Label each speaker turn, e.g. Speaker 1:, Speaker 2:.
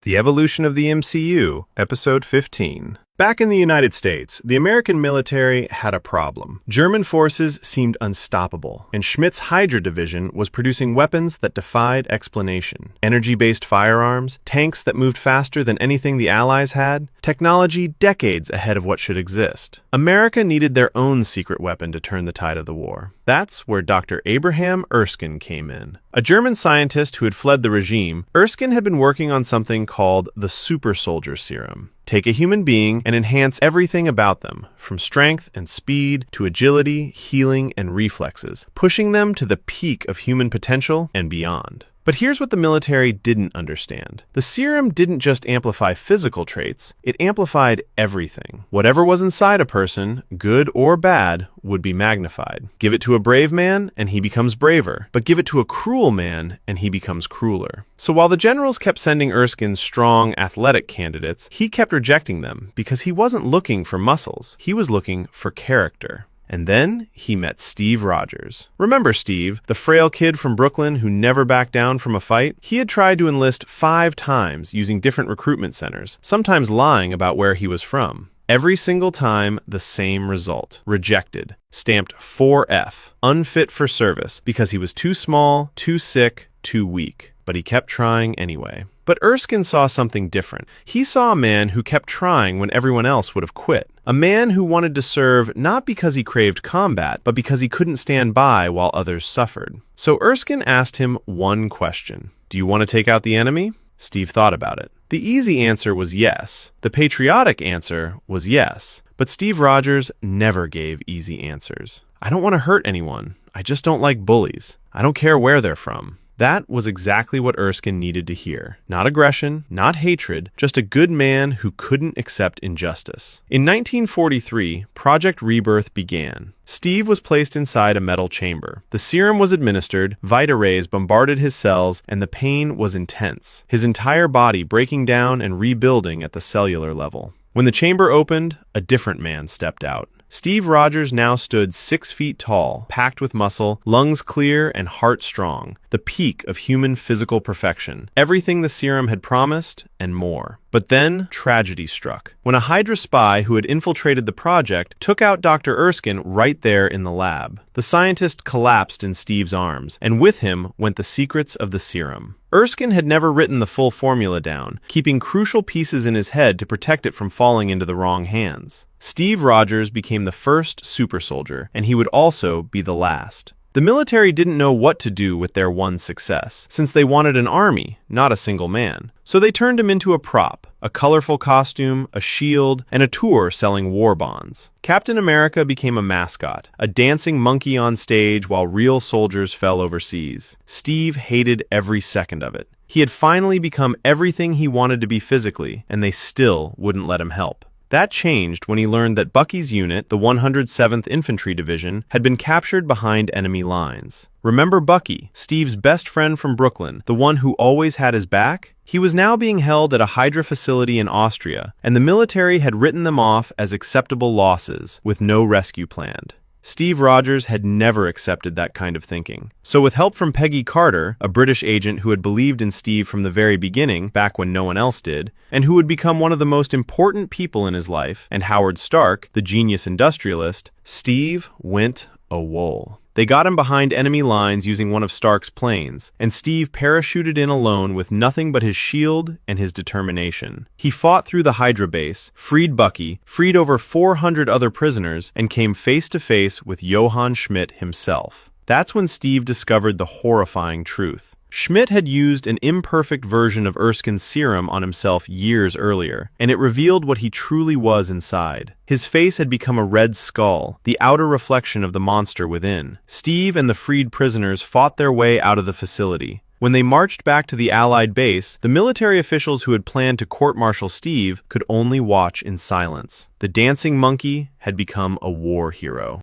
Speaker 1: The Evolution of the MCU, Episode 15. Back in the United States, the American military had a problem. German forces seemed unstoppable, and Schmidt's Hydra division was producing weapons that defied explanation. Energy-based firearms, tanks that moved faster than anything the Allies had, technology decades ahead of what should exist. America needed their own secret weapon to turn the tide of the war. That's where Dr. Abraham Erskine came in. A German scientist who had fled the regime, Erskine had been working on something called the super soldier serum. Take a human being and enhance everything about them, from strength and speed to agility, healing, and reflexes, pushing them to the peak of human potential and beyond. But here's what the military didn't understand. The serum didn't just amplify physical traits, it amplified everything. Whatever was inside a person, good or bad, would be magnified. Give it to a brave man, and he becomes braver. But give it to a cruel man, and he becomes crueler. So while the generals kept sending Erskine strong, athletic candidates, he kept rejecting them because he wasn't looking for muscles. He was looking for character. And then he met Steve Rogers. Remember Steve, the frail kid from Brooklyn who never backed down from a fight? He had tried to enlist 5 times using different recruitment centers, sometimes lying about where he was from. Every single time, the same result. Rejected. Stamped 4F. Unfit for service because he was too small, too sick, too weak. But he kept trying anyway. But Erskine saw something different. He saw a man who kept trying when everyone else would have quit. A man who wanted to serve not because he craved combat, but because he couldn't stand by while others suffered. So Erskine asked him one question. Do you want to take out the enemy? Steve thought about it. The easy answer was yes. The patriotic answer was yes. But Steve Rogers never gave easy answers. I don't want to hurt anyone. I just don't like bullies. I don't care where they're from. That was exactly what Erskine needed to hear. Not aggression, not hatred, just a good man who couldn't accept injustice. In 1943, Project Rebirth began. Steve was placed inside a metal chamber. The serum was administered, Vita rays bombarded his cells, and the pain was intense, his entire body breaking down and rebuilding at the cellular level. When the chamber opened, a different man stepped out. Steve Rogers now stood 6 feet tall, packed with muscle, lungs clear, and heart strong, the peak of human physical perfection. Everything the serum had promised, and more. But then, tragedy struck. When a Hydra spy who had infiltrated the project took out Dr. Erskine right there in the lab. The scientist collapsed in Steve's arms, and with him went the secrets of the serum. Erskine had never written the full formula down, keeping crucial pieces in his head to protect it from falling into the wrong hands. Steve Rogers became the first super soldier, and he would also be the last. The military didn't know what to do with their one success, since they wanted an army, not a single man. So they turned him into a prop, a colorful costume, a shield, and a tour selling war bonds. Captain America became a mascot, a dancing monkey on stage while real soldiers fell overseas. Steve hated every second of it. He had finally become everything he wanted to be physically, and they still wouldn't let him help. That changed when he learned that Bucky's unit, the 107th Infantry Division, had been captured behind enemy lines. Remember Bucky, Steve's best friend from Brooklyn, the one who always had his back? He was now being held at a Hydra facility in Austria, and the military had written them off as acceptable losses, with no rescue planned. Steve Rogers had never accepted that kind of thinking. So with help from Peggy Carter, a British agent who had believed in Steve from the very beginning, back when no one else did, and who would become one of the most important people in his life, and Howard Stark, the genius industrialist, Steve went AWOL. They got him behind enemy lines using one of Stark's planes, and Steve parachuted in alone with nothing but his shield and his determination. He fought through the Hydra base, freed Bucky, freed over 400 other prisoners, and came face to face with Johann Schmidt himself. That's when Steve discovered the horrifying truth. Schmidt had used an imperfect version of Erskine's serum on himself years earlier, and it revealed what he truly was inside. His face had become a red skull, the outer reflection of the monster within. Steve and the freed prisoners fought their way out of the facility. When they marched back to the Allied base, the military officials who had planned to court-martial Steve could only watch in silence. The dancing monkey had become a war hero.